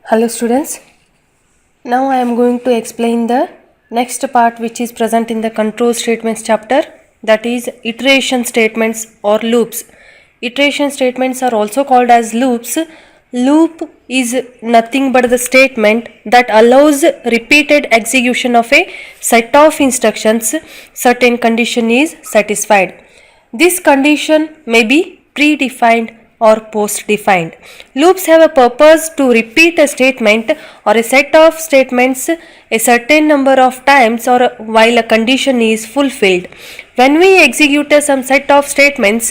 Hello students, now I am going to explain the next part which is present in the control statements chapter, that is iteration statements or loops. Iteration statements are also called as loops. Loop is nothing but the statement that allows repeated execution of a set of instructions certain condition is satisfied. This condition may be predefined or post-defined. Loops have a purpose to repeat a statement or a set of statements a certain number of times or while a condition is fulfilled. When we execute some set of statements,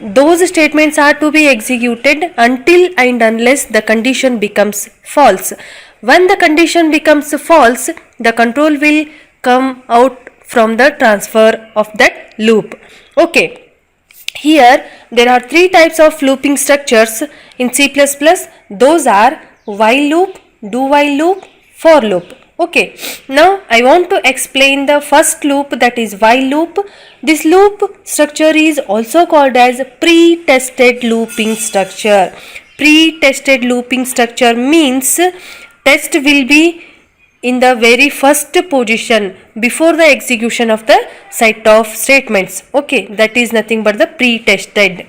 those statements are to be executed until and unless the condition becomes false. When the condition becomes false, the control will come out from the transfer of that loop. Okay. Here there are three types of looping structures in C++. Those are while loop, do while loop, for loop. Okay, now I want to explain the first loop, that is while loop. This loop structure is also called as pre-tested looping structure. Pre-tested looping structure means test will be in the very first position before the execution of the set of statements. Okay, that is nothing but the pre-tested.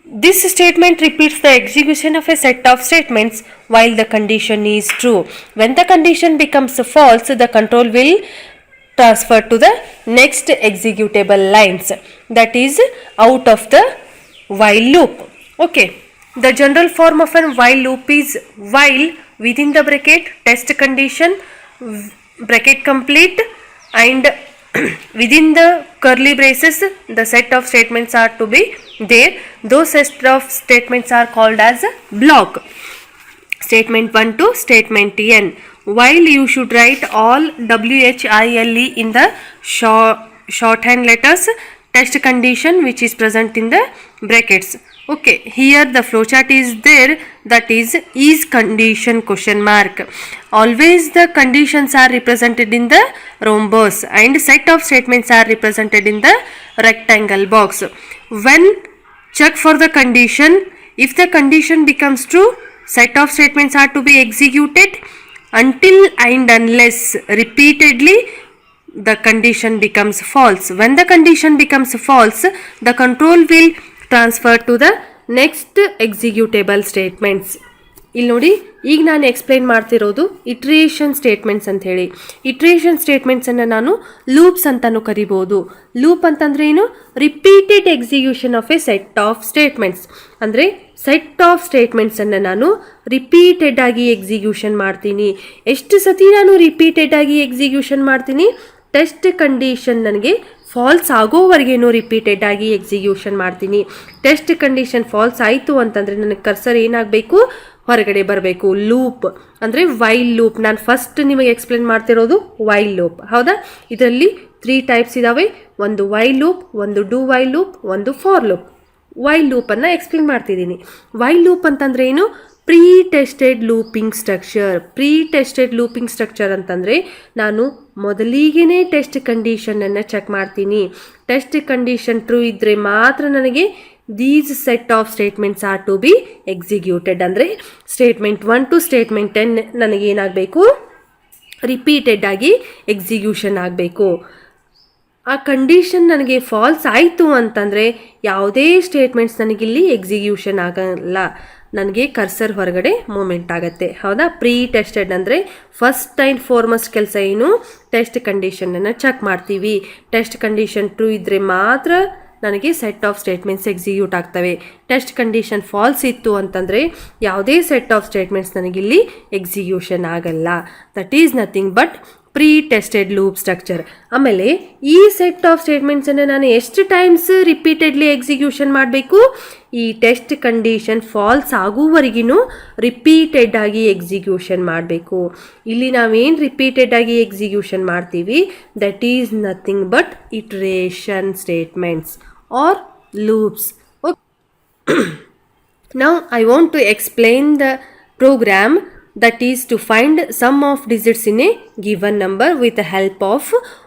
This statement repeats the execution of a set of statements while the condition is true. When the condition becomes false, the control will transfer to the next executable lines, that is out of the while loop. Okay, the general form of an while loop is while within the bracket test condition bracket complete, and within the curly braces the set of statements are to be there. Those set of statements are called as block. Statement 1 to statement n. While you should write all WHILE in the shorthand letters, test condition which is present in the brackets. Okay, here the flowchart is there, that is condition question mark. Always the conditions are represented in the rhombus and set of statements are represented in the rectangle box. When check for the condition, if the condition becomes true, set of statements are to be executed until and unless repeatedly the condition becomes false. When the condition becomes false, the control will transfer to the next executable statements. ಇಲ್ಲಿ ನೋಡಿ, ಈಗ ನಾನು explain ಮಾಡ್ತಿರೋದು iteration statements ಅಂತ ಹೇಳಿ. Iteration ಸ್ಟೇಟ್ಮೆಂಟ್ಸನ್ನು ನಾನು loops ಅಂತಲೂ ಕರಿಬೋದು. ಲೂಪ್ ಅಂತಂದರೆ ಏನು? Repeated execution of A set of statements. ಅಂದರೆ ಸೆಟ್ ಆಫ್ ಸ್ಟೇಟ್ಮೆಂಟ್ಸನ್ನು ನಾನು ರಿಪೀಟೆಡ್ ಆಗಿ ಎಕ್ಸಿಕ್ಯೂಷನ್ ಮಾಡ್ತೀನಿ. ಎಷ್ಟು ಸತಿ ನಾನು ರಿಪೀಟೆಡ್ ಆಗಿ ಎಕ್ಸಿಕ್ಯೂಷನ್ ಮಾಡ್ತೀನಿ? ಟೆಸ್ಟ್ ಕಂಡೀಷನ್ ನನಗೆ ಫಾಲ್ಸ್ ಆಗೋವರೆಗೇನು ರಿಪೀಟೆಡ್ ಆಗಿ ಎಕ್ಸಿಕ್ಯೂಷನ್ ಮಾಡ್ತೀನಿ. ಟೆಸ್ಟ್ ಕಂಡೀಷನ್ ಫಾಲ್ಸ್ ಆಯಿತು ಅಂತಂದರೆ ನನಗೆ ಕರ್ಸರ್ ಏನಾಗಬೇಕು? ಹೊರಗಡೆ ಬರಬೇಕು. ಲೂಪ್ ಅಂದರೆ ವೈಲ್ ಲೂಪ್. ನಾನು ಫಸ್ಟ್ ನಿಮಗೆ ಎಕ್ಸ್ಪ್ಲೇನ್ ಮಾಡ್ತಿರೋದು ವೈಲ್ ಲೂಪ್, ಹೌದಾ? ಇದರಲ್ಲಿ 3 ಟೈಪ್ಸ್ ಇದ್ದಾವೆ. ಒಂದು ವೈಲ್ ಲೂಪ್, ಒಂದು ಡೂ ವೈಲ್ ಲೂಪ್, ಒಂದು ಫಾರ್ ಲೂಪ್. ವೈಲ್ ಲೂಪನ್ನು ಎಕ್ಸ್ಪ್ಲೇನ್ ಮಾಡ್ತಿದ್ದೀನಿ. ವೈಲ್ ಲೂಪ್ ಅಂತಂದರೆ ಏನು? Pre tested looping structure. Pre tested looping structure ಅಂತಂದರೆ ನಾನು ಮೊದಲಿಗೆ ಟೆಸ್ಟ್ ಕಂಡೀಷನನ್ನು ಚೆಕ್ ಮಾಡ್ತೀನಿ. ಟೆಸ್ಟ್ ಕಂಡೀಷನ್ ಟ್ರೂ ಇದ್ದರೆ ಮಾತ್ರ ನನಗೆ these set of statements are to be executed. ಅಂದರೆ ಸ್ಟೇಟ್ಮೆಂಟ್ 1 ಟು ಸ್ಟೇಟ್ಮೆಂಟ್ 10 ನನಗೇನಾಗಬೇಕು? ರಿಪೀಟೆಡ್ ಆಗಿ ಎಕ್ಸಿಕ್ಯೂಷನ್ ಆಗಬೇಕು. ಆ ಕಂಡೀಷನ್ ನನಗೆ ಫಾಲ್ಸ್ ಆಯಿತು ಅಂತಂದರೆ ಯಾವುದೇ ಸ್ಟೇಟ್ಮೆಂಟ್ಸ್ ನನಗಿಲ್ಲಿ ಎಕ್ಸಿಕ್ಯೂಷನ್ ಆಗಲ್ಲ, ನನಗೆ ಕರ್ಸರ್ ಹೊರಗಡೆ ಮೂಮೆಂಟ್ ಆಗುತ್ತೆ, ಹೌದಾ? ಪ್ರೀ ಟೆಸ್ಟೆಡ್ ಅಂದರೆ ಫಸ್ಟ್ ಆ್ಯಂಡ್ ಫಾರ್ಮಸ್ಟ್ ಕೆಲಸ ಏನು? ಟೆಸ್ಟ್ ಕಂಡೀಷನನ್ನು ಚೆಕ್ ಮಾಡ್ತೀವಿ. ಟೆಸ್ಟ್ ಕಂಡೀಷನ್ ಟ್ರೂ ಇದ್ದರೆ ಮಾತ್ರ ನನಗೆ ಸೆಟ್ ಆಫ್ ಸ್ಟೇಟ್ಮೆಂಟ್ಸ್ ಎಕ್ಸಿಕ್ಯೂಟ್ ಆಗ್ತವೆ. ಟೆಸ್ಟ್ ಕಂಡೀಷನ್ ಫಾಲ್ಸ್ ಇತ್ತು ಅಂತಂದರೆ ಯಾವುದೇ ಸೆಟ್ ಆಫ್ ಸ್ಟೇಟ್ಮೆಂಟ್ಸ್ ನನಗಿಲ್ಲಿ ಎಕ್ಸಿಕ್ಯೂಷನ್ ಆಗಲ್ಲ. That is nothing but pre tested loop structure. ಆಮೇಲೆ ಈ ಸೆಟ್ ಆಫ್ ಸ್ಟೇಟ್ಮೆಂಟ್ಸನ್ನು ನಾನು ಎಷ್ಟು ಟೈಮ್ಸ್ ರಿಪೀಟೆಡ್ಲಿ ಎಕ್ಸಿಕ್ಯೂಷನ್ ಮಾಡಬೇಕು? ಈ ಟೆಸ್ಟ್ ಕಂಡೀಷನ್ ಫಾಲ್ಸ್ ಆಗುವವರೆಗೂ ರಿಪೀಟೆಡ್ ಆಗಿ ಎಕ್ಸಿಕ್ಯೂಷನ್ ಮಾಡಬೇಕು. ಇಲ್ಲಿ ನಾವೇನು ರಿಪೀಟೆಡ್ ಆಗಿ ಎಕ್ಸಿಕ್ಯೂಷನ್ ಮಾಡ್ತೀವಿ, that is nothing but iteration statements or loops. Now I want to explain the program that is to find sum of digits in a given number with the help of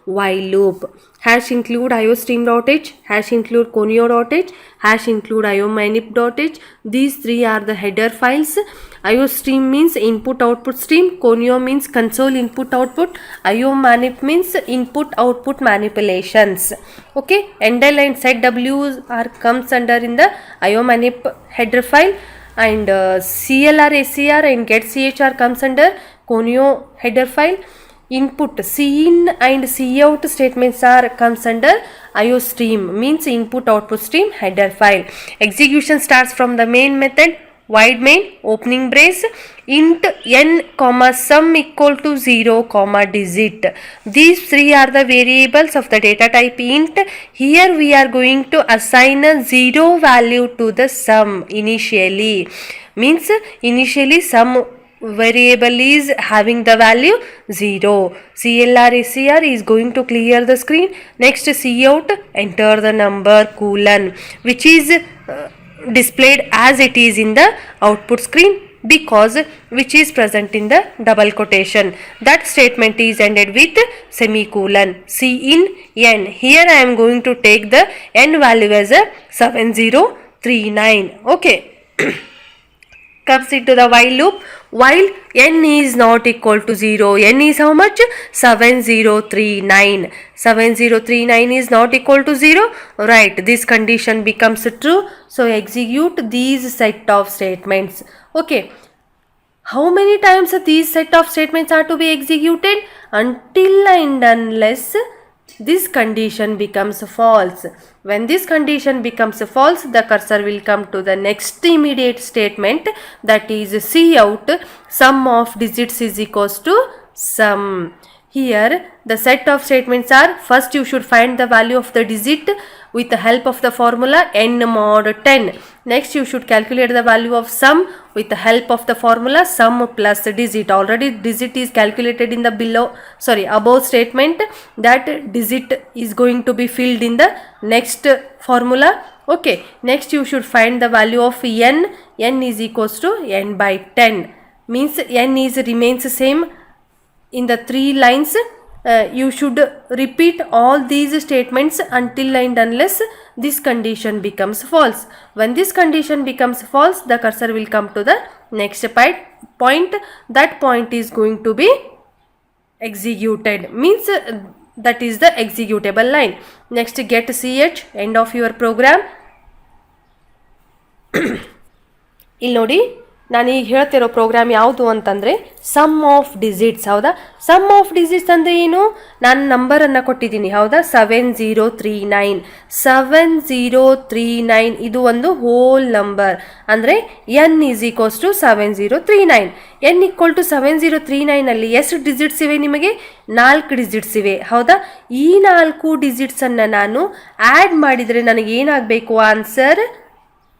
while loop. Hash include iostream.h, hash include conio.h, hash include iomanip.h. These three are the header files. Iostream means input output stream, conio means console input output, iomanip means input output manipulations. Okay, endl and setw are comes under in the iomanip header file, and CLR, SCR and getChr comes under conio header file. Input cin and cout statements are comes under iostream means input output stream header file. Execution starts from the main method, void main, opening brace, int n comma sum equal to 0 comma digit. These three are the variables of the data type int. Here we are going to assign a 0 value to the sum initially. Means initially sum variable is having the value 0. CLR, SCR is going to clear the screen. Next cout, enter the number colon, which is displayed as it is in the output screen because which is present in the double quotation. That statement is ended with semicolon. Cin n. Here I am going to take the n value as a 7039. Okay. Comes into the while loop. While n is not equal to 0, n is how much? 7039. 7039 is not equal to 0. Right, this condition becomes true. So execute these set of statements. Okay. How many times these set of statements are to be executed? Until and unless this condition becomes false. When this condition becomes false, the cursor will come to the next immediate statement, that is cout sum of digits is equals to sum. Here the set of statements are, first you should find the value of the digit with the help of the formula n mod 10. Next you should calculate the value of sum with the help of the formula sum plus digit. Already digit is calculated in the above statement. That digit is going to be filled in the next formula. Okay, next you should find the value of n. N is equals to n by 10. Means n is remains same in the 3 lines. You should repeat all these statements until and unless this condition becomes false. When this condition becomes false, the cursor will come to the next point. That point is going to be executed. Means that is the executable line. Next get ch, end of your program. ಇಲ್ಲಿ ನೋಡಿ, ನಾನು ಈಗ ಹೇಳ್ತಿರೋ program ಯಾವುದು ಅಂತಂದರೆ sum of digits. ಹೌದಾ, sum of digits ಅಂದರೆ ಏನು? ನಾನು ನಂಬರನ್ನು ಕೊಟ್ಟಿದ್ದೀನಿ. ಹೌದಾ, 7039 ಇದು ಒಂದು ಹೋಲ್ ನಂಬರ್. ಅಂದರೆ n is equals to 7039. n equal to 7039 ಅಲ್ಲಿ ಎಷ್ಟು ಡಿಜಿಟ್ಸ್ ಇವೆ? ನಿಮಗೆ 4 ಡಿಜಿಟ್ಸ್ ಇವೆ. ಹೌದಾ, ಈ 4 ಡಿಜಿಟ್ಸನ್ನು ನಾನು ಆ್ಯಡ್ ಮಾಡಿದರೆ ನನಗೆ ಏನಾಗಬೇಕು? ಆನ್ಸರ್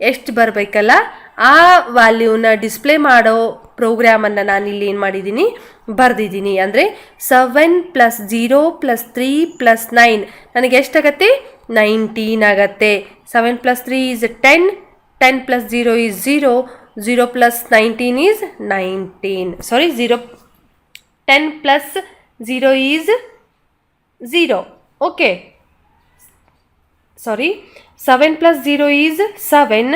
ಎಷ್ಟು ಬರಬೇಕಲ್ಲ, ಆ ವ್ಯಾಲ್ಯೂನ ಡಿಸ್ಪ್ಲೇ ಮಾಡೋ ಪ್ರೋಗ್ರಾಮನ್ನು ನಾನು ಇಲ್ಲಿ ಏನು ಮಾಡಿದ್ದೀನಿ, ಬರೆದಿದ್ದೀನಿ. ಅಂದರೆ 7 + 0 + 3 + 9 ನನಗೆ ಎಷ್ಟಾಗತ್ತೆ? 19 ಆಗತ್ತೆ. 7 + 3 is 10, 10 + 0 is 0, 0 + 19 is 19. Sorry, 10 + 0 is 0. Okay. Sorry, 7 + 0 is 7,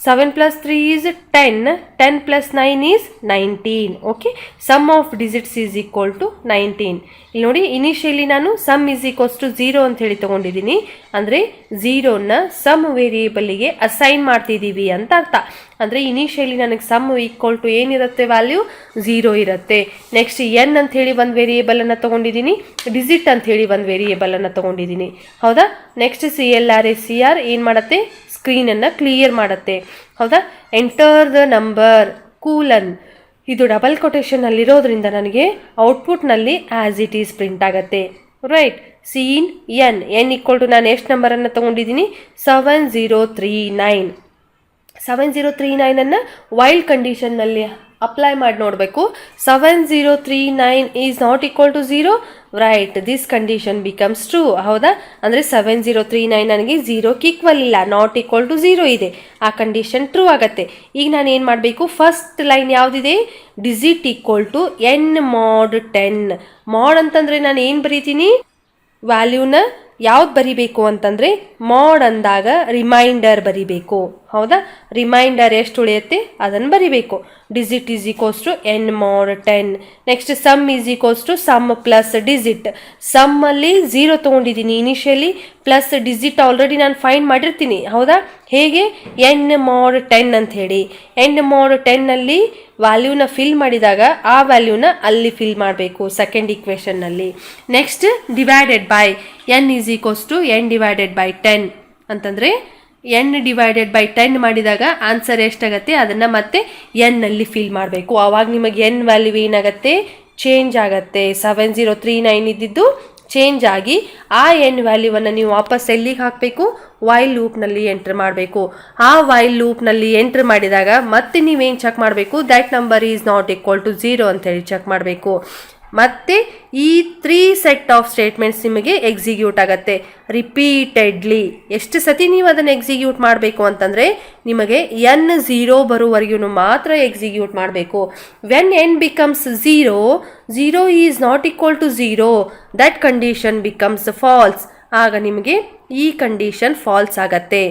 7 + 3 is 10, 10 + 9 is 19. Okay, sum of digits is equal to 19. ಇಲ್ಲಿ ನೋಡಿ, ಇನಿಷಿಯಲಿ ನಾನು ಸಮ್ ಈಸ್ ಈಕ್ವಲ್ಸ್ ಟು 0 ಅಂತ ಹೇಳಿ ತೊಗೊಂಡಿದ್ದೀನಿ. ಅಂದರೆ 0ನ ಸಮ್ ವೇರಿಯೇಬಲ್ಗೆ ಅಸೈನ್ ಮಾಡ್ತಿದ್ದೀವಿ ಅಂತ ಅರ್ಥ. ಅಂದರೆ ಇನಿಷಿಯಲಿ ನನಗೆ ಸಮ್ ಈಕ್ವಲ್ ಟು ಏನಿರುತ್ತೆ? ವ್ಯಾಲ್ಯೂ 0 ಇರುತ್ತೆ. ನೆಕ್ಸ್ಟ್ ಎನ್ ಅಂತ ಹೇಳಿ ಒಂದು ವೇರಿಯೇಬಲನ್ನು ತೊಗೊಂಡಿದ್ದೀನಿ, ಡಿಜಿಟ್ ಅಂತ ಹೇಳಿ ಒಂದು ವೇರಿಯೇಬಲನ್ನು ತೊಗೊಂಡಿದ್ದೀನಿ. ಹೌದಾ, ನೆಕ್ಸ್ಟ್ CLR, SCR ಏನು ಮಾಡುತ್ತೆ? ಸ್ಕ್ರೀನನ್ನು ಕ್ಲಿಯರ್ ಮಾಡುತ್ತೆ. ಹೌದಾ, ಎಂಟರ್ ದ ನಂಬರ್ ಕೂಲನ್, ಇದು ಡಬಲ್ ಕೊಟೇಷನ್ನಲ್ಲಿರೋದ್ರಿಂದ ನನಗೆ ಔಟ್ಪುಟ್ನಲ್ಲಿ ಆ್ಯಸ್ ಇಟ್ ಈಸ್ ಪ್ರಿಂಟ್ ಆಗುತ್ತೆ. Right, cin n equal to ನಾನು ಎಷ್ಟು ನಂಬರನ್ನು ತೊಗೊಂಡಿದ್ದೀನಿ? 7039. 7039 ವೈಲ್ ಕಂಡೀಷನ್ನಲ್ಲಿ ಅಪ್ಲೈ ಮಾಡಿ ನೋಡಬೇಕು. 7039 is not equal to 0, right, this condition becomes true. ಹೌದಾ? ಅಂದರೆ 7039 ನನಗೆ 0ಕ್ಕೆ ಈಕ್ವಲ್ ಇಲ್ಲ, ನಾಟ್ ಈಕ್ವಲ್ ಟು 0 ಇದೆ, ಆ ಕಂಡೀಷನ್ ಟ್ರೂ ಆಗತ್ತೆ. ಈಗ ನಾನು ಏನು ಮಾಡಬೇಕು, ಫಸ್ಟ್ ಲೈನ್ ಯಾವುದಿದೆ, digit equal to n mod 10. ಮಾಡ್ ಅಂತಂದರೆ ನಾನು ಏನು ಬರೀತೀನಿ, ವ್ಯಾಲ್ಯೂನ ಯಾವ್ದು ಬರಿಬೇಕು ಅಂತಂದರೆ ಮಾಡ್ ಅಂದಾಗ ರಿಮೈಂಡರ್ ಬರಿಬೇಕು. ಹೌದಾ? ರಿಮೈಂಡರ್ ಎಷ್ಟು ಉಳಿಯುತ್ತೆ ಅದನ್ನು ಬರಿಬೇಕು. Digit is equals to n mod 10. Next sum is equals to sum plus digit. ಸಮ್ಮಲ್ಲಿ 0 ತೊಗೊಂಡಿದ್ದೀನಿ ಇನಿಷಿಯಲಿ, ಪ್ಲಸ್ ಡಿಜಿಟ್ ಆಲ್ರೆಡಿ ನಾನು ಫೈಂಡ್ ಮಾಡಿರ್ತೀನಿ. ಹೌದಾ? ಹೇಗೆ, n mod 10 ಅಂತ ಹೇಳಿ n mod 10ನಲ್ಲಿ ವ್ಯಾಲ್ಯೂನ ಫಿಲ್ ಮಾಡಿದಾಗ ಆ ವ್ಯಾಲ್ಯೂನ ಅಲ್ಲಿ ಫಿಲ್ ಮಾಡಬೇಕು ಸೆಕೆಂಡ್ ಇಕ್ವೇಷನ್ನಲ್ಲಿ. Next divided by n is equals to n divided by 10 ಅಂತಂದರೆ n ಡಿವೈಡೆಡ್ ಬೈ 10 ಮಾಡಿದಾಗ ಆನ್ಸರ್ ಎಷ್ಟಾಗತ್ತೆ ಅದನ್ನು ಮತ್ತೆ n ಅಲ್ಲಿ ಫಿಲ್ ಮಾಡಬೇಕು. ಆವಾಗ ನಿಮಗೆ n ವ್ಯಾಲ್ಯೂ ಏನಾಗತ್ತೆ, ಚೇಂಜ್ ಆಗತ್ತೆ. 7039 ಇದ್ದಿದ್ದು ಚೇಂಜ್ ಆಗಿ ಆ n ವ್ಯಾಲ್ಯೂವನ್ನು ನೀವು ವಾಪಸ್ ಎಲ್ಲಿಗೆ ಹಾಕಬೇಕು, ವೈಲ್ ಲೂಪ್ನಲ್ಲಿ ಎಂಟ್ರ್ ಮಾಡಬೇಕು. ಆ ವೈಲ್ ಲೂಪ್ನಲ್ಲಿ ಎಂಟ್ರ್ ಮಾಡಿದಾಗ ಮತ್ತೆ ನೀವೇನು ಚೆಕ್ ಮಾಡಬೇಕು, that number is not equal to 0 ಅಂತೇಳಿ ಚೆಕ್ ಮಾಡಬೇಕು. ಮತ್ತೆ ಈ 3 ಸೆಟ್ ಆಫ್ ಸ್ಟೇಟ್ಮೆಂಟ್ಸ್ ನಿಮಗೆ ಎಕ್ಸಿಕ್ಯೂಟ್ ಆಗತ್ತೆ ರಿಪೀಟೆಡ್ಲಿ. ಎಷ್ಟು ಸತಿ ನೀವು ಅದನ್ನು ಎಕ್ಸಿಕ್ಯೂಟ್ ಮಾಡಬೇಕು ಅಂತಂದರೆ ನಿಮಗೆ n 0 ಬರುವವರೆಗೂ ಮಾತ್ರ ಎಕ್ಸಿಕ್ಯೂಟ್ ಮಾಡಬೇಕು. When n becomes 0, 0 is not equal to 0, that condition becomes false. ಆಗ ನಿಮಗೆ ಈ ಕಂಡೀಷನ್ ಫಾಲ್ಸ್ ಆಗತ್ತೆ.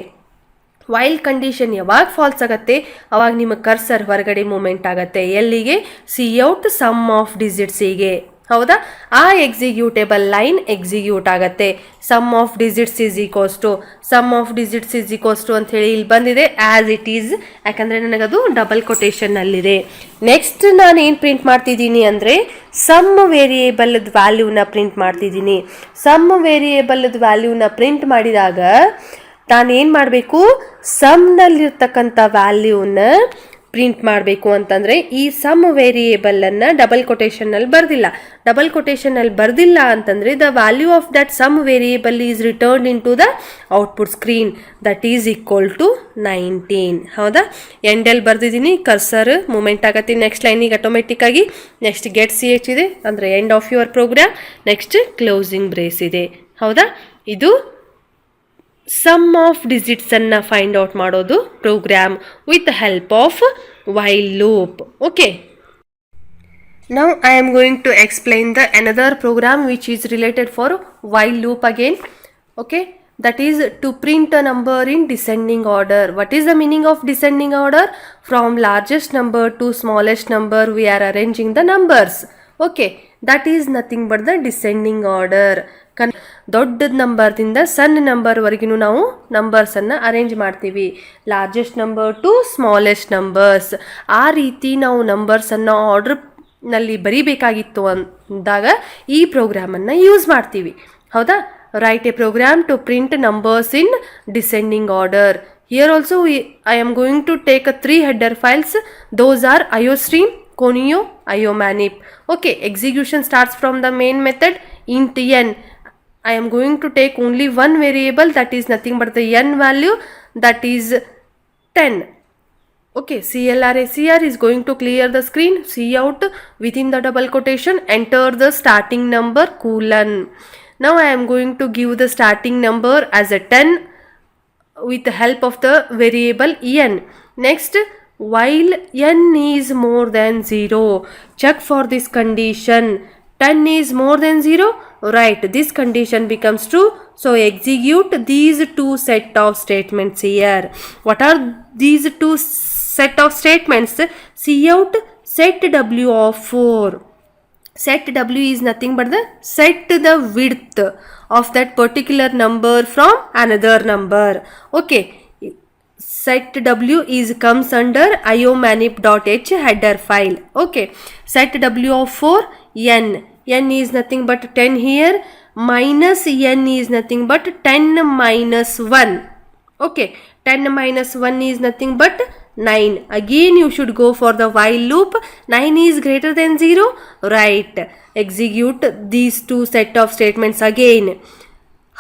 ವೈಲ್ ಕಂಡೀಷನ್ ಯಾವಾಗ ಫಾಲ್ಸ್ ಆಗುತ್ತೆ, ಅವಾಗ ನಿಮ್ಮ ಕರ್ಸರ್ ಹೊರಗಡೆ ಮೂಮೆಂಟ್ ಆಗುತ್ತೆ. ಎಲ್ಲಿಗೆ, ಸಿ ಔಟ್ ಸಮ್ ಆಫ್ ಡಿಜಿಟ್ಸಿಗೆ. ಹೌದಾ? ಆ ಎಕ್ಸಿಕ್ಯೂಟೇಬಲ್ ಲೈನ್ ಎಕ್ಸಿಕ್ಯೂಟ್ ಆಗುತ್ತೆ. Sum of digits is equals to ಅಂತ ಹೇಳಿ ಇಲ್ಲಿ ಬಂದಿದೆ ಆ್ಯಸ್ ಇಟ್ ಈಸ್, ಯಾಕಂದರೆ ನನಗದು ಡಬಲ್ ಕೊಟೇಶನ್ನಲ್ಲಿದೆ. ನೆಕ್ಸ್ಟ್ ನಾನು ಏನು ಪ್ರಿಂಟ್ ಮಾಡ್ತಿದ್ದೀನಿ ಅಂದರೆ ಸಮ್ ವೇರಿಯೇಬಲ್ದ ವ್ಯಾಲ್ಯೂನ ಪ್ರಿಂಟ್ ಮಾಡ್ತಿದ್ದೀನಿ. ಸಮ್ ವೇರಿಯೇಬಲ್ದ ವ್ಯಾಲ್ಯೂನ ಪ್ರಿಂಟ್ ಮಾಡಿದಾಗ ನಾನೇನು ಮಾಡಬೇಕು, ಸಮ್ನಲ್ಲಿರ್ತಕ್ಕಂಥ ವ್ಯಾಲ್ಯೂನ ಪ್ರಿಂಟ್ ಮಾಡಬೇಕು ಅಂತಂದರೆ ಈ ಸಮ್ ವೇರಿಯೇಬಲನ್ನು ಡಬಲ್ ಕೊಟೇಶನ್ನಲ್ಲಿ ಬರೆದಿಲ್ಲ. ಡಬಲ್ ಕೊಟೇಶನ್ನಲ್ಲಿ ಬರೆದಿಲ್ಲ ಅಂತಂದರೆ the value of that sum variable is return into the output screen, that is equal to 19. ಹೌದಾ? ಎಂಡಲ್ಲಿ ಬರೆದಿದ್ದೀನಿ, ಕರ್ಸರ್ ಮೂಮೆಂಟ್ ಆಗತ್ತೆ ನೆಕ್ಸ್ಟ್ ಲೈನಿಗೆ ಆಟೋಮೆಟಿಕ್ಕಾಗಿ. ನೆಕ್ಸ್ಟ್ ಗೆಟ್ ಸಿ ಎಚ್ ಇದೆ ಅಂದರೆ end of your program. Next closing brace ಇದೆ. ಹೌದಾ? ಇದು ಸಮ್ ಆಫ್ ಡಿಜಿಟ್ಸನ್ನು ಫೈಂಡ್ ಔಟ್ ಮಾಡೋದು program with help of while loop. Okay, now I am going to explain the another program which is related for while loop again. Okay, that is to print a number in descending order. What is the meaning of descending order? From largest number to smallest number we are arranging the numbers. Okay, that is nothing but the descending order. ದೊಡ್ಡ ನಂಬರ್ದಿಂದ ಸಣ್ಣ ನಂಬರ್ವರೆಗೂ ನಾವು ನಂಬರ್ಸನ್ನು arrange ಮಾಡ್ತೀವಿ, largest number two smallest numbers. ಆ ರೀತಿ ನಾವು ನಂಬರ್ಸನ್ನು ಆರ್ಡರ್ನಲ್ಲಿ ಬರೀಬೇಕಾಗಿತ್ತು ಅಂದಾಗ ಈ ಪ್ರೋಗ್ರಾಮನ್ನು ಯೂಸ್ ಮಾಡ್ತೀವಿ. ಹೌದಾ? Write a program to print numbers in descending order. Here also I am going to take 3 header files. Those are IOStream, Conio, IOManip. Okay, execution starts from the main method int n. I am going to take only one variable, that is nothing but the n value, that is 10. Okay, CR is going to clear the screen. Cout within the double quotation, enter the starting number colon. Now I am going to give the starting number as a 10 with the help of the variable n. Next, while n is more than 0, check for this condition. 10 is more than 0, right, this condition becomes true. So execute these 2 set of statements here. What are these 2 set of statements? Cout set w of 4. Set w is nothing but the set the width of that particular number from another number. Okay, set w is comes under iomanip.h header file. Okay, set w of 4, n is nothing but 10 here, minus n is nothing but 10 minus 1. Okay, 10 minus 1 is nothing but 9. Again you should go for the while loop. 9 is greater than 0, right, execute these 2 set of statements again.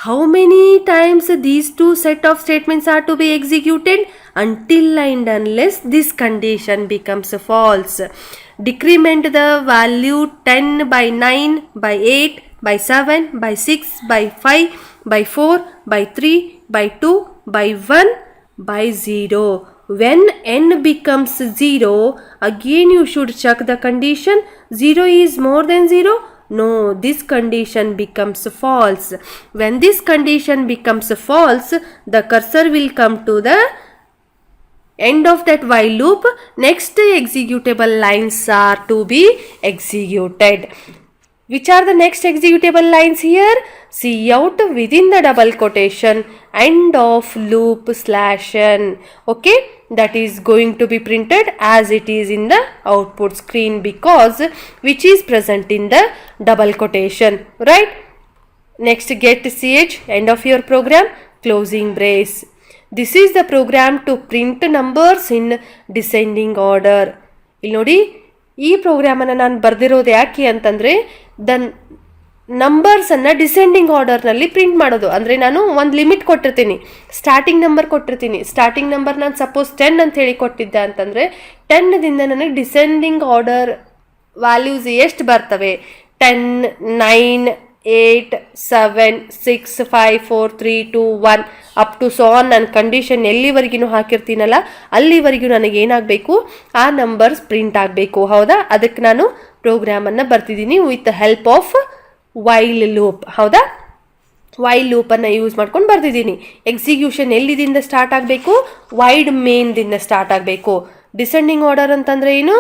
How many times these two set of statements are to be executed? Until and unless this condition becomes false. Decrement the value 10 by 9 by 8 by 7 by 6 by 5 by 4 by 3 by 2 by 1 by 0. When n becomes 0, again you should check the condition. 0 is more than 0. No, this condition becomes false. When this condition becomes false, the cursor will come to the end of that while loop. Next executable lines are to be executed. Which are the next executable lines here? Cout within the double quotation end of loop /n. Okay, that is going to be printed as it is in the output screen because which is present in the double quotation, right? Next, get ch end of your program, closing brace. This is the program to print numbers in descending order. ಇಲ್ಲಿ ನೋಡಿ, ಈ ಪ್ರೋಗ್ರಾಮನ್ನು ನಾನು ಬರೆದಿರೋದು ಯಾಕೆ ಅಂತಂದರೆ the ನಂಬರ್ಸನ್ನು descending ಆರ್ಡರ್ನಲ್ಲಿ print ಮಾಡೋದು. ಅಂದರೆ ನಾನು ಒಂದು ಲಿಮಿಟ್ ಕೊಟ್ಟಿರ್ತೀನಿ, ಸ್ಟಾರ್ಟಿಂಗ್ ನಂಬರ್ ಕೊಟ್ಟಿರ್ತೀನಿ. ಸ್ಟಾರ್ಟಿಂಗ್ ನಂಬರ್ ನಾನು ಸಪೋಸ್ 10 ಅಂತ ಹೇಳಿ ಕೊಟ್ಟಿದ್ದೆ ಅಂತಂದರೆ 10ದಿಂದ ನನಗೆ ಡಿಸೆಂಡಿಂಗ್ ಆರ್ಡರ್ ವ್ಯಾಲ್ಯೂಸ್ ಎಷ್ಟು ಬರ್ತವೆ? 10, 9, 8, 7, 6, 5, 4, 3, 2, 1 ಅಪ್ ಟು ಸೊ ಆನ್. ನನ್ನ ಕಂಡೀಷನ್ ಎಲ್ಲಿವರೆಗೂ ಹಾಕಿರ್ತೀನಲ್ಲ ಅಲ್ಲಿವರೆಗೂ ನನಗೆ ಏನಾಗಬೇಕು? ಆ ನಂಬರ್ಸ್ ಪ್ರಿಂಟ್ ಆಗಬೇಕು. ಹೌದಾ? ಅದಕ್ಕೆ ನಾನು ಪ್ರೋಗ್ರಾಮನ್ನು ಬರ್ತಿದ್ದೀನಿ with help of while loop. ಹೌದಾ? ವೈಲ್ ಲೂಪನ್ನು ಯೂಸ್ ಮಾಡ್ಕೊಂಡು ಬರ್ತಿದ್ದೀನಿ. ಎಕ್ಸಿಕ್ಯೂಷನ್ ಎಲ್ಲಿದಿಂದ ಸ್ಟಾರ್ಟ್ ಆಗಬೇಕು? ವೈಡ್ ಮೇನ್ದಿಂದ ಸ್ಟಾರ್ಟ್ ಆಗಬೇಕು. ಡಿಸೆಂಡಿಂಗ್ ಆರ್ಡರ್ ಅಂತಂದರೆ ಏನು?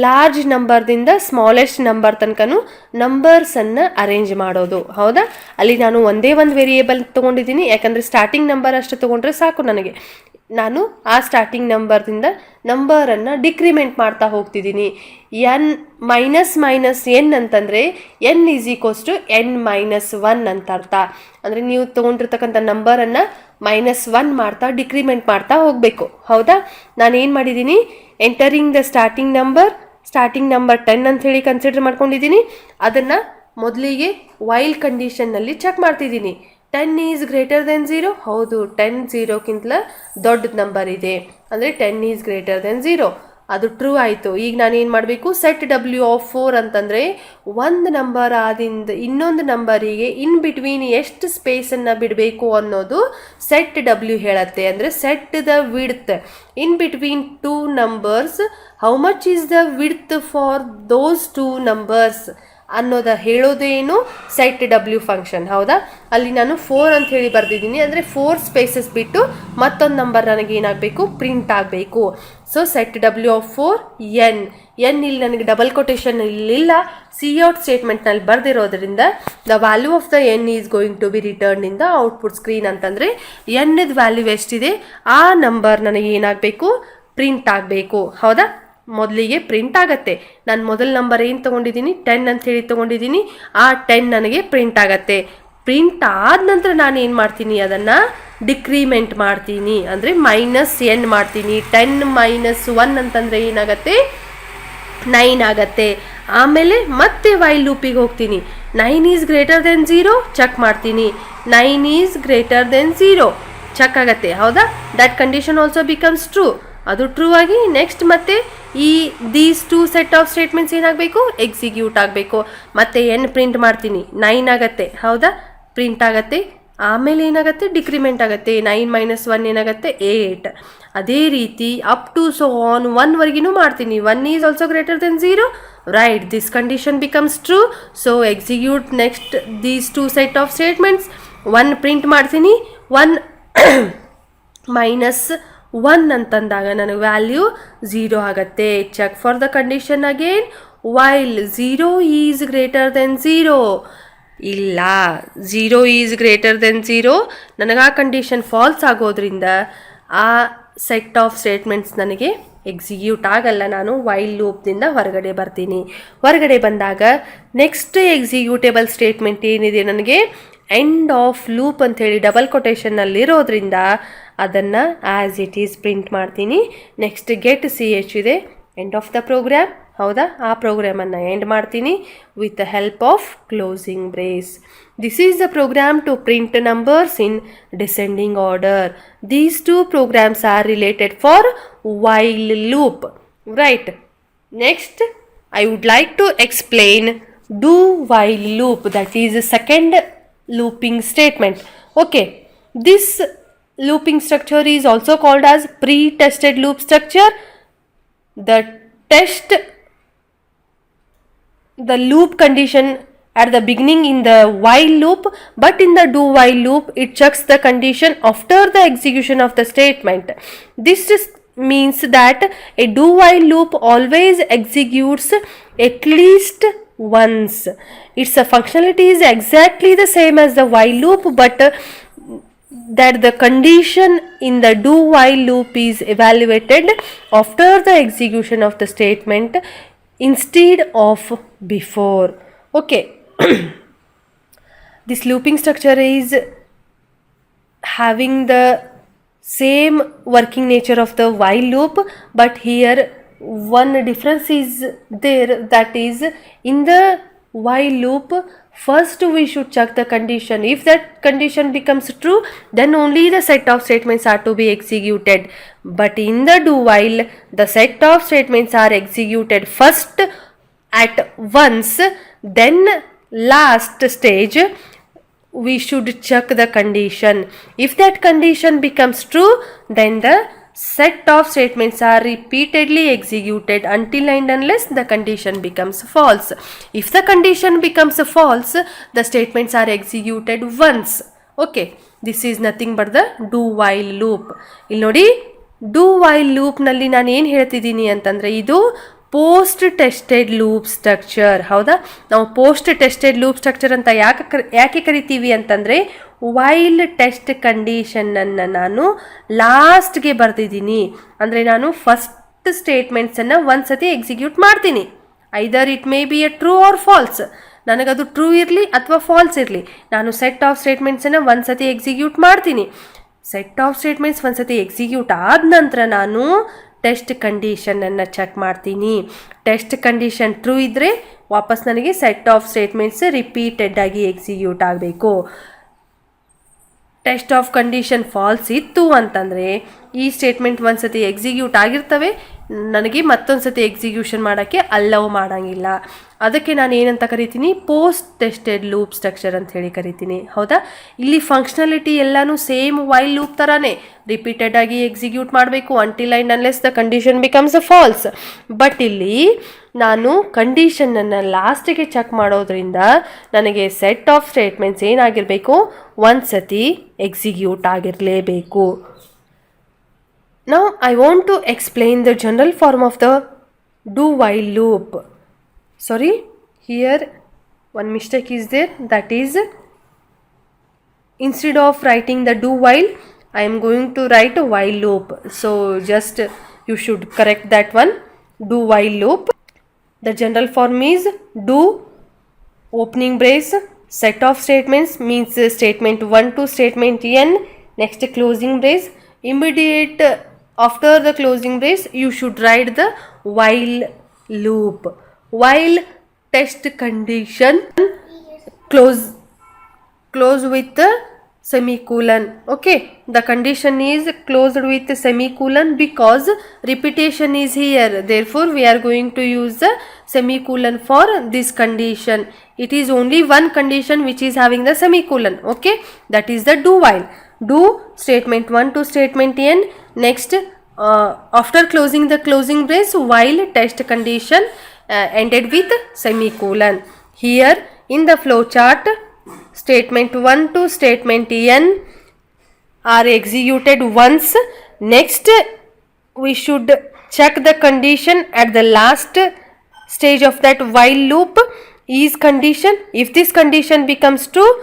ಲಾರ್ಜ್ ನಂಬರ್ದಿಂದ ಸ್ಮಾಲೆಸ್ಟ್ ನಂಬರ್ ತನಕನೂ ನಂಬರ್ಸನ್ನು ಅರೇಂಜ್ ಮಾಡೋದು. ಹೌದಾ? ಅಲ್ಲಿ ನಾನು ಒಂದೇ ಒಂದು ವೇರಿಯೇಬಲ್ ತೊಗೊಂಡಿದ್ದೀನಿ, ಯಾಕಂದರೆ ಸ್ಟಾರ್ಟಿಂಗ್ ನಂಬರ್ ಅಷ್ಟು ತೊಗೊಂಡ್ರೆ ಸಾಕು ನನಗೆ. ನಾನು ಆ ಸ್ಟಾರ್ಟಿಂಗ್ ನಂಬರ್ದಿಂದ ನಂಬರನ್ನು ಡಿಕ್ರಿಮೆಂಟ್ ಮಾಡ್ತಾ ಹೋಗ್ತಿದ್ದೀನಿ. n ಮೈನಸ್ ಎನ್ ಅಂತಂದರೆ n = n-1 ಅಂತ ಅರ್ಥ. ಅಂದರೆ ನೀವು ತೊಗೊಂಡಿರ್ತಕ್ಕಂಥ ನಂಬರನ್ನು -1 ಮಾಡ್ತಾ ಡಿಕ್ರಿಮೆಂಟ್ ಮಾಡ್ತಾ ಹೋಗಬೇಕು. ಹೌದಾ? ನಾನು ಏನು ಮಾಡಿದ್ದೀನಿ? ಎಂಟರಿಂಗ್ ದ ಸ್ಟಾರ್ಟಿಂಗ್ ನಂಬರ್ 10 ಅಂತ ಹೇಳಿ ಕನ್ಸಿಡರ್ ಮಾಡ್ಕೊಂಡಿದ್ದೀನಿ. ಅದನ್ನು ಮೊದಲಿಗೆ ವೈಲ್ ಕಂಡೀಷನ್ನಲ್ಲಿ ಚೆಕ್ ಮಾಡ್ತಿದ್ದೀನಿ. 10 ಈಸ್ ಗ್ರೇಟರ್ ದೆನ್ 0. ಹೌದು, 10 0ಕ್ಕಿಂತಲ ದೊಡ್ಡ ನಂಬರ್ ಇದೆ, ಅಂದರೆ 10 ಈಸ್ ಗ್ರೇಟರ್ ದೆನ್ 0. ಅದು ಟ್ರೂ ಆಯಿತು. ಈಗ ನಾನು ಏನು ಮಾಡಬೇಕು? ಸೆಟ್ W(4) ಅಂತಂದರೆ ಒಂದು ನಂಬರ್ ಆದಿಂದ ಇನ್ನೊಂದು ನಂಬರಿಗೆ ಇನ್ ಬಿಟ್ವೀನ್ ಎಷ್ಟು ಸ್ಪೇಸನ್ನು ಬಿಡಬೇಕು ಅನ್ನೋದು ಸೆಟ್ W ಹೇಳುತ್ತೆ. ಅಂದರೆ set the width in between 2 numbers. How much is the width for those 2 numbers ಅನ್ನೋದ ಹೇಳೋದೇನು? Set W function. ಹೌದಾ? ಅಲ್ಲಿ ನಾನು 4 ಅಂತ ಹೇಳಿ ಬರ್ದಿದ್ದೀನಿ. ಅಂದರೆ 4 ಸ್ಪೇಸಸ್ ಬಿಟ್ಟು ಮತ್ತೊಂದು ನಂಬರ್ ನನಗೆ ಏನಾಗಬೇಕು? ಪ್ರಿಂಟ್ ಆಗಬೇಕು. ಸೊ ಸೆಟ್ W(4) n ಇಲ್ಲಿ ನನಗೆ ಡಬಲ್ ಕೊಟೇಶನ್ ಇಲ್ಲಿಲ್ಲ, Cout ಸ್ಟೇಟ್ಮೆಂಟ್ನಲ್ಲಿ ಬರೆದಿರೋದ್ರಿಂದ the value of the n is going to be return in the output screen. ಅಂತಂದರೆ n ವ್ಯಾಲ್ಯೂ ಎಷ್ಟಿದೆ ಆ ನಂಬರ್ ನನಗೆ ಏನಾಗಬೇಕು? ಪ್ರಿಂಟ್ ಆಗಬೇಕು. ಹೌದಾ? ಮೊದಲಿಗೆ ಪ್ರಿಂಟ್ ಆಗತ್ತೆ. ನಾನು ಮೊದಲ ನಂಬರ್ ಏನು ತೊಗೊಂಡಿದ್ದೀನಿ? 10 ಅಂತ ಹೇಳಿ ತೊಗೊಂಡಿದ್ದೀನಿ. ಆ 10 ನನಗೆ ಪ್ರಿಂಟ್ ಆಗತ್ತೆ. ಪ್ರಿಂಟ್ ಆದ ನಂತರ ನಾನು ಏನು ಮಾಡ್ತೀನಿ? ಅದನ್ನು ಡಿಕ್ರಿಮೆಂಟ್ ಮಾಡ್ತೀನಿ, ಅಂದರೆ -n ಮಾಡ್ತೀನಿ. 10 - 1 ಅಂತಂದರೆ ಏನಾಗತ್ತೆ? 9 ಆಗತ್ತೆ. ಆಮೇಲೆ ಮತ್ತೆ ವೈಲ್ ಲೂಪಿಗೆ ಹೋಗ್ತೀನಿ. 9 ಈಸ್ ಗ್ರೇಟರ್ ದೆನ್ 0 ಚೆಕ್ ಮಾಡ್ತೀನಿ. 9 ಈಸ್ ಗ್ರೇಟರ್ ದೆನ್ 0 ಚೆಕ್ ಆಗತ್ತೆ. ಹೌದಾ? That condition also becomes true. ಅದು ಟ್ರೂ ಆಗಿ ನೆಕ್ಸ್ಟ್ ಮತ್ತೆ ದೀಸ್ 2 ಸೆಟ್ ಆಫ್ ಸ್ಟೇಟ್ಮೆಂಟ್ಸ್ ಏನಾಗಬೇಕು? ಎಕ್ಸಿಕ್ಯೂಟ್ ಆಗಬೇಕು. ಮತ್ತೆ n ಪ್ರಿಂಟ್ ಮಾಡ್ತೀನಿ. 9 ಆಗತ್ತೆ. ಹೌದಾ? ಪ್ರಿಂಟ್ ಆಗತ್ತೆ. ಆಮೇಲೆ ಏನಾಗುತ್ತೆ? ಡಿಕ್ರಿಮೆಂಟ್ ಆಗುತ್ತೆ. 9 - 1 ಏನಾಗುತ್ತೆ? 8. ಅದೇ ರೀತಿ ಅಪ್ ಟು ಸೊ ಆನ್ 1ವರೆಗೂ ಮಾಡ್ತೀನಿ. 1 is also greater than 0. Right, this condition becomes true. So execute next these 2 set of statements. 1 print ಮಾಡ್ತೀನಿ. 1 -1 ಅಂತಂದಾಗ ನನಗೆ ವ್ಯಾಲ್ಯೂ 0 ಆಗುತ್ತೆ. Check for the condition again. While 0 is greater than 0. ಇಲ್ಲ, 0 is greater than 0. ನನಗೆ ಆ condition falls ಆಗೋದ್ರಿಂದ ಆ set of statements ನನಗೆ ಎಕ್ಸಿಕ್ಯೂಟ್ ಆಗಲ್ಲ. ನಾನು ವೈಲ್ ಲೂಪ್ನಿಂದ ಹೊರಗಡೆ ಬರ್ತೀನಿ. ಹೊರಗಡೆ ಬಂದಾಗ ನೆಕ್ಸ್ಟ್ ಎಕ್ಸಿಕ್ಯೂಟೇಬಲ್ ಸ್ಟೇಟ್ಮೆಂಟ್ ಏನಿದೆ ನನಗೆ? ಎಂಡ್ ಆಫ್ ಲೂಪ್ ಅಂಥೇಳಿ ಡಬಲ್ ಕೊಟೇಷನ್ನಲ್ಲಿರೋದ್ರಿಂದ ಅದನ್ನು ಆ್ಯಸ್ ಇಟ್ ಈಸ್ ಪ್ರಿಂಟ್ ಮಾಡ್ತೀನಿ. ನೆಕ್ಸ್ಟ್ ಗೆಟ್ ch ಇದೆ. ಎಂಡ್ ಆಫ್ ದ ಪ್ರೋಗ್ರಾಮ್, ಹೌದಾ, ಆ ಪ್ರೋಗ್ರಾಮನ್ನು ಎಂಡ್ ಮಾಡ್ತೀನಿ with the help of closing brace. This is the program to print numbers in descending order. These two programs are related for while loop. Right. Next, I would like to explain do while loop, that is second looping statement. Okay, this looping structure is also called as pre-tested loop structure. The test the loop condition at the beginning in the while loop, but in the do while loop it checks the condition after the execution of the statement. This is means that a do while loop always executes at least once. Its functionality is exactly the same as the while loop, but that the condition in the do while loop is evaluated after the execution of the statement instead of before. Okay. This looping structure is having the same working nature of the while loop, but here one difference is there, that is in the while loop first we should check the condition. If that condition becomes true, then only the set of statements are to be executed, but in the do while the set of statements are executed first at once, then last stage we should check the condition. If that condition becomes true, then the set of statements are repeatedly executed until and unless the condition becomes false. If the condition becomes false, the statements are executed once. Okay, this is nothing but the do while loop. ಇಲ್ಲಿ ನೋಡಿ, do while loop ನಲ್ಲಿ ನಾನು ಏನು ಹೇಳ್ತಿದ್ದೀನಿ ಅಂತಂದರೆ ಇದು post tested loop structure. ಹೌದಾ, ನಾವು ಪೋಸ್ಟ್ ಟೆಸ್ಟೆಡ್ ಲೂಪ್ ಸ್ಟ್ರಕ್ಚರ್ ಅಂತ ಯಾಕೆ ಕರಿತೀವಿ ಅಂತಂದರೆ ವೈಲ್ ಟೆಸ್ಟ್ ಕಂಡೀಷನನ್ನು ನಾನು ಲಾಸ್ಟ್ಗೆ ಬರ್ತಿದ್ದೀನಿ. ಅಂದರೆ ನಾನು ಫಸ್ಟ್ ಸ್ಟೇಟ್ಮೆಂಟ್ಸನ್ನು ಒಂದು ಸತಿ ಎಕ್ಸಿಕ್ಯೂಟ್ ಮಾಡ್ತೀನಿ. Either it may be A true or false. ನನಗದು ಟ್ರೂ ಇರಲಿ ಅಥವಾ ಫಾಲ್ಸ್ ಇರಲಿ, ನಾನು ಸೆಟ್ ಆಫ್ ಸ್ಟೇಟ್ಮೆಂಟ್ಸನ್ನು ಒಂದು ಸತಿ ಎಕ್ಸಿಕ್ಯೂಟ್ ಮಾಡ್ತೀನಿ. ಸೆಟ್ ಆಫ್ ಸ್ಟೇಟ್ಮೆಂಟ್ಸ್ ಒಂದು ಸತಿ ಎಕ್ಸಿಕ್ಯೂಟ್ ಆದ ನಂತರ ನಾನು ಟೆಸ್ಟ್ ಕಂಡೀಷನನ್ನು ಚೆಕ್ ಮಾಡ್ತೀನಿ. ಟೆಸ್ಟ್ ಕಂಡೀಷನ್ ಟ್ರೂ ಇದ್ದರೆ ವಾಪಸ್ ನನಗೆ ಸೆಟ್ ಆಫ್ ಸ್ಟೇಟ್ಮೆಂಟ್ಸ್ ರಿಪೀಟೆಡ್ ಆಗಿ ಎಕ್ಸಿಕ್ಯೂಟ್ ಆಗಬೇಕು. ಟೆಸ್ಟ್ ಆಫ್ ಕಂಡೀಷನ್ ಫಾಲ್ಸ್ ಇತ್ತು ಅಂತಂದರೆ ಈ ಸ್ಟೇಟ್ಮೆಂಟ್ ಒಂದು ಸತಿ ಎಕ್ಸಿಕ್ಯೂಟ್ ಆಗಿರ್ತವೆ, ನನಗೆ ಮತ್ತೊಂದು ಸತಿ ಎಕ್ಸಿಕ್ಯೂಷನ್ ಮಾಡೋಕ್ಕೆ ಅಲೌ ಮಾಡೋಂಗಿಲ್ಲ. ಅದಕ್ಕೆ ನಾನು ಏನಂತ ಕರಿತೀನಿ, ಪೋಸ್ಟ್ ಟೆಸ್ಟೆಡ್ ಲೂಪ್ ಸ್ಟ್ರಕ್ಚರ್ ಅಂತ ಹೇಳಿ ಕರಿತೀನಿ. ಹೌದಾ, ಇಲ್ಲಿ ಫಂಕ್ಷನಾಲಿಟಿ ಎಲ್ಲನೂ ಸೇಮ್ ವೈಲ್ ಲೂಪ್ ಥರನೇ ರಿಪೀಟೆಡ್ ಆಗಿ ಎಕ್ಸಿಕ್ಯೂಟ್ ಮಾಡಬೇಕು until and unless the condition becomes a false. But ಇಲ್ಲಿ ನಾನು ಕಂಡೀಷನನ್ನು ಲಾಸ್ಟಿಗೆ ಚೆಕ್ ಮಾಡೋದ್ರಿಂದ ನನಗೆ ಸೆಟ್ ಆಫ್ ಸ್ಟೇಟ್ಮೆಂಟ್ಸ್ ಏನಾಗಿರಬೇಕು, ಒಂದು ಸತಿ execute ಆಗಿರಲೇಬೇಕು. Now I want to explain the general form of the do while loop. Sorry, here one mistake is there, that is instead of writing the do while I am going to write a while loop. So just you should correct that one. Do while loop, the general form is do opening brace set of statements means statement 1 to statement n, next closing brace, immediate after the closing brace you should write the while loop. While test condition close with the semicolon. Okay, the condition is closed with the semicolon because repetition is here, therefore we are going to use the semicolon for this condition. It is only one condition which is having the semicolon. Okay, that is the do while. Do statement 1 to statement n, next after closing the closing brace while test condition ended with semicolon. Here in the flow chart statement 1 to statement n are executed once. Next we should check the condition at the last stage of that while loop is condition. If this condition becomes true,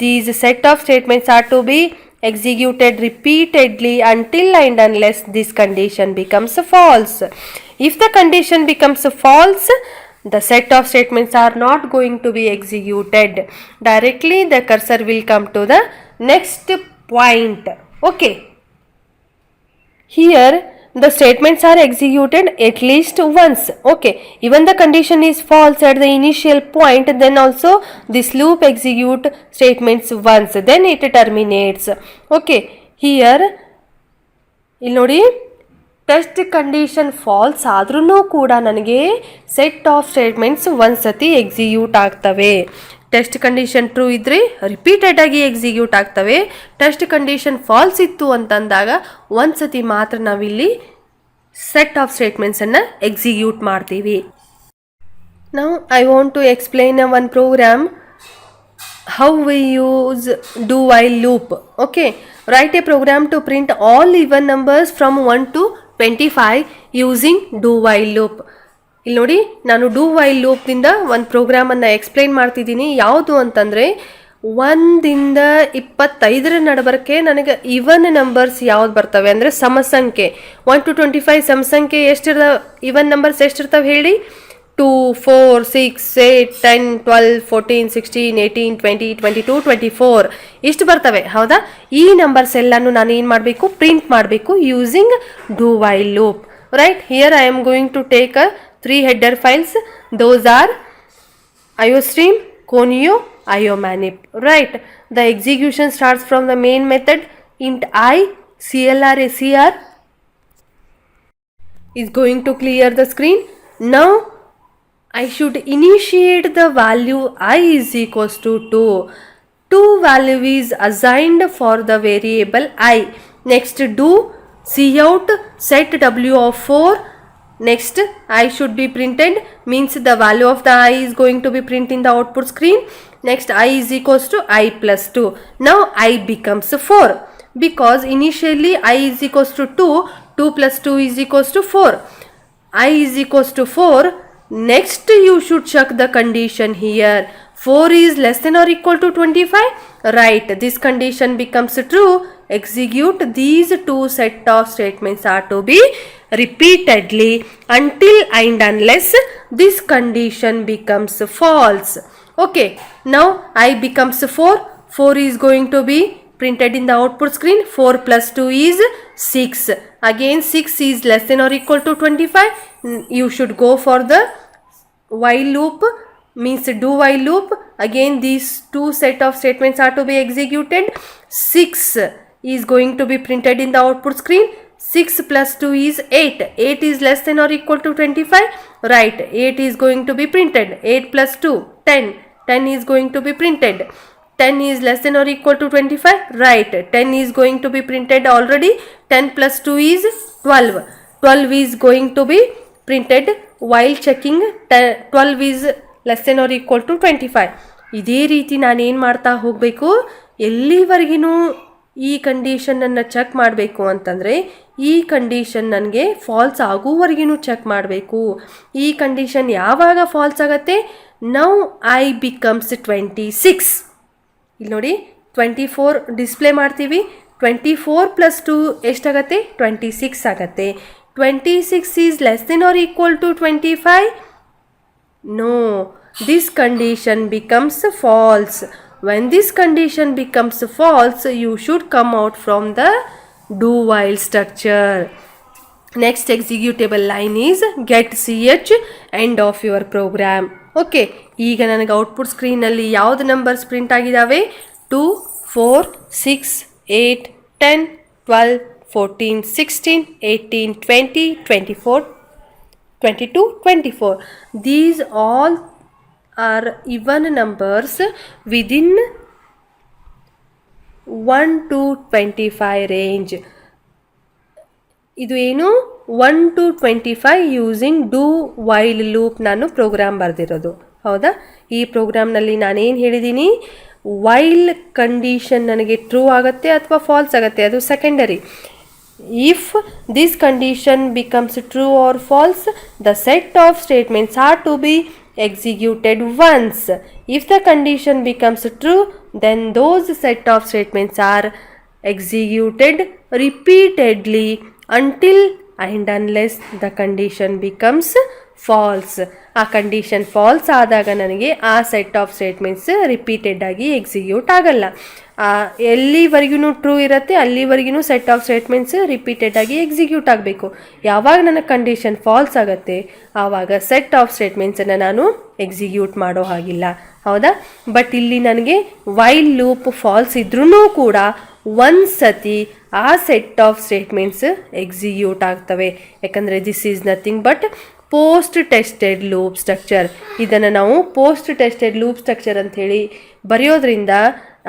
these set of statements are to be executed repeatedly until and unless this condition becomes false. If the condition becomes false, the set of statements are not going to be executed. Directly the cursor will come to the next point. Okay, here the statements are executed at least once. Okay, even the condition is false at the initial point, then also this loop execute statements once, then it terminates. Okay, here ಇಲ್ಲಿ ನೋಡಿ, test condition falls ಆದ್ರೂ ಕೂಡ ನನಗೆ set of statements ಒಂದ್ಸತಿ execute ಆಗ್ತವೆ. Test condition true ಇದ್ರೆ repeated ಆಗಿ execute ಆಗ್ತವೆ. ಟೆಸ್ಟ್ ಕಂಡೀಷನ್ ಫಾಲ್ಸ್ ಇತ್ತು ಅಂತಂದಾಗ ಒಂದ್ಸತಿ ಮಾತ್ರ ನಾವಿಲ್ಲಿ ಸೆಟ್ ಆಫ್ ಸ್ಟೇಟ್ಮೆಂಟ್ಸನ್ನು ಎಕ್ಸಿಕ್ಯೂಟ್ ಮಾಡ್ತೀವಿ. Now I want to explain one program how we use do while loop. Okay, write a program to print all even numbers from 1 to 25 using do while loop. ಇಲ್ಲಿ ನೋಡಿ, ನಾನು do while ಲೂಪ್ನಿಂದ ಒಂದು ಪ್ರೋಗ್ರಾಮನ್ನು explain ಮಾಡ್ತಿದ್ದೀನಿ. ಯಾವುದು ಅಂತಂದರೆ 1ರಿಂದ 25 ನಡುಬರಕ್ಕೆ ನನಗೆ ಇವನ್ numbers ಯಾವ್ದು ಬರ್ತವೆ ಅಂದರೆ ಸಮಸಂಖ್ಯೆ. 1 to 25 ಸಮಸಂಖ್ಯೆ ಎಷ್ಟಿರ್ತಾವೆ, ಇವನ್ ನಂಬರ್ಸ್ ಎಷ್ಟಿರ್ತಾವೆ ಹೇಳಿ? 2, 4, 6, 8, 10, 12, 14, 16, 18, 20, 22, 24 ಇಷ್ಟು ಬರ್ತವೆ. ಹೌದಾ? ಈ ನಂಬರ್ಸ್ ಎಲ್ಲಾನು ನಾನು ಏನು ಮಾಡಬೇಕು? ಪ್ರಿಂಟ್ ಮಾಡಬೇಕು using do while loop. Right, here I am going to take 3 header files. Those are iostream, conio, iomanip. Right, the execution starts from the main method. Int I clr is going to clear the screen. Now I should initiate the value I is equals to 2. 2 value is assigned for the variable I. Next do cout set w of 4. Next I should be printed, means the value of the I is going to be printed in the output screen. Next I is equals to I plus 2. Now I becomes 4 because initially I is equals to 2. 2 plus 2 is equals to 4. I is equals to 4. Next you should check the condition here. 4 is less than or equal to 25. Right, this condition becomes true. Execute these two set of statements are to be repeatedly until and unless this condition becomes false. Okay, now I becomes 4. 4 is going to be printed in the output screen. 4 plus 2 is 6. Again 6 is less than or equal to 25. You should go for the while loop, means do while loop. Again these two set of statements are to be executed. 6 is going to be printed in the output screen. 6 plus 2 is 8. 8 is less than or equal to 25. Right, 8 is going to be printed. 8 plus 2, 10. 10 is going to be printed. 10 is less than or equal to 25. Right, 10 is going to be printed already. 10 plus 2 is 12. 12 is going to be printed while checking 12 is less than or equal to 25. ಇದೇ ರೀತಿ ನಾನೇನು ಮಾಡ್ತಾ ಹೋಗಬೇಕು, ಎಲ್ಲಿವರೆಗಿನೂ ಈ ಕಂಡೀಷನನ್ನು check ಮಾಡಬೇಕು ಅಂತಂದರೆ ಈ condition ನನಗೆ ಫಾಲ್ಸ್ ಆಗುವವರೆಗಿನೂ ಚೆಕ್ ಮಾಡಬೇಕು. ಈ ಕಂಡೀಷನ್ ಯಾವಾಗ ಫಾಲ್ಸ್ ಆಗುತ್ತೆ? Now I becomes 26. ಇಲ್ಲಿ ನೋಡಿ, 24 ಡಿಸ್ಪ್ಲೇ ಮಾಡ್ತೀವಿ. 24 ಪ್ಲಸ್ 2 ಎಷ್ಟಾಗತ್ತೆ? 26 ಆಗುತ್ತೆ. 26 is less than or equal to 25? No, this condition becomes false. When this condition becomes false, you should come out from the do while structure. Next executable line is get ch end of your program. Okay, ಈಗ ನನಗೆ output ಸ್ಕ್ರೀನಲ್ಲಿ ಯಾವ್ದು numbers print ಆಗಿದ್ದಾವೆ? 2, 4, 6, 8, 10, 12, 14, 16, 18, 20, 24, 22, 24. These all are even numbers within 1 to 25 range. ಇದು ಏನು? 1 to 25 using do while loop ನಾನು program ಬರೆದಿರೋದು. ಹೌದಾ? ಈ ಪ್ರೋಗ್ರಾಮ್ನಲ್ಲಿ ನಾನೇನು ಹೇಳಿದ್ದೀನಿ? ವೈಲ್ ಕಂಡೀಷನ್ ನನಗೆ ಟ್ರೂ ಆಗುತ್ತೆ ಅಥವಾ ಫಾಲ್ಸ್ ಆಗುತ್ತೆ, ಅದು secondary. If this condition becomes true or false, the set of statements are to be executed once. If the condition becomes true, then those set of statements are executed repeatedly until and unless the condition becomes false. ಆ condition false ಆದಾಗ ನನಗೆ ಆ set of statements repeated ಆಗಿ execute ಆಗಲ್ಲ. ಎಲ್ಲಿವರೆಗೂ true ಇರುತ್ತೆ ಅಲ್ಲಿವರೆಗೂ set of statements repeated ಆಗಿ ಎಕ್ಸಿಕ್ಯೂಟ್ ಆಗಬೇಕು. ಯಾವಾಗ ನನ್ನ ಕಂಡೀಷನ್ ಫಾಲ್ಸ್ ಆಗುತ್ತೆ ಆವಾಗ ಸೆಟ್ ಆಫ್ ಸ್ಟೇಟ್ಮೆಂಟ್ಸನ್ನು ನಾನು ಎಕ್ಸಿಕ್ಯೂಟ್ ಮಾಡೋ ಹಾಗಿಲ್ಲ. ಹೌದಾ? ಬಟ್ ಇಲ್ಲಿ ನನಗೆ ವೈಲ್ ಲೂಪ್ ಫಾಲ್ಸ್ ಇದ್ರೂ ಕೂಡ ಒಂದು ಸತಿ ಆ ಸೆಟ್ ಆಫ್ ಸ್ಟೇಟ್ಮೆಂಟ್ಸ್ ಎಕ್ಸಿಕ್ಯೂಟ್ ಆಗ್ತವೆ. ಯಾಕಂದರೆ this is nothing but post tested loop structure. ಇದನ್ನು ನಾವು ಪೋಸ್ಟ್ ಟೆಸ್ಟೆಡ್ ಲೂಪ್ ಸ್ಟ್ರಕ್ಚರ್ ಅಂಥೇಳಿ ಬರೆಯೋದ್ರಿಂದ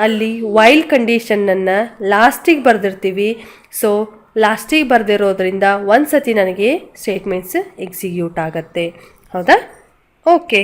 ಅಲ್ಲಿ ವೈಲ್ ಕಂಡೀಷನನ್ನು ಲಾಸ್ಟಿಗೆ ಬರೆದಿರ್ತೀವಿ. ಸೊ ಲಾಸ್ಟಿಗೆ ಬರೆದಿರೋದ್ರಿಂದ ಒಂದು ಸತಿ ನನಗೆ ಸ್ಟೇಟ್ಮೆಂಟ್ಸ್ ಎಕ್ಸಿಕ್ಯೂಟ್ ಆಗುತ್ತೆ. ಹೌದಾ? ಓಕೆ.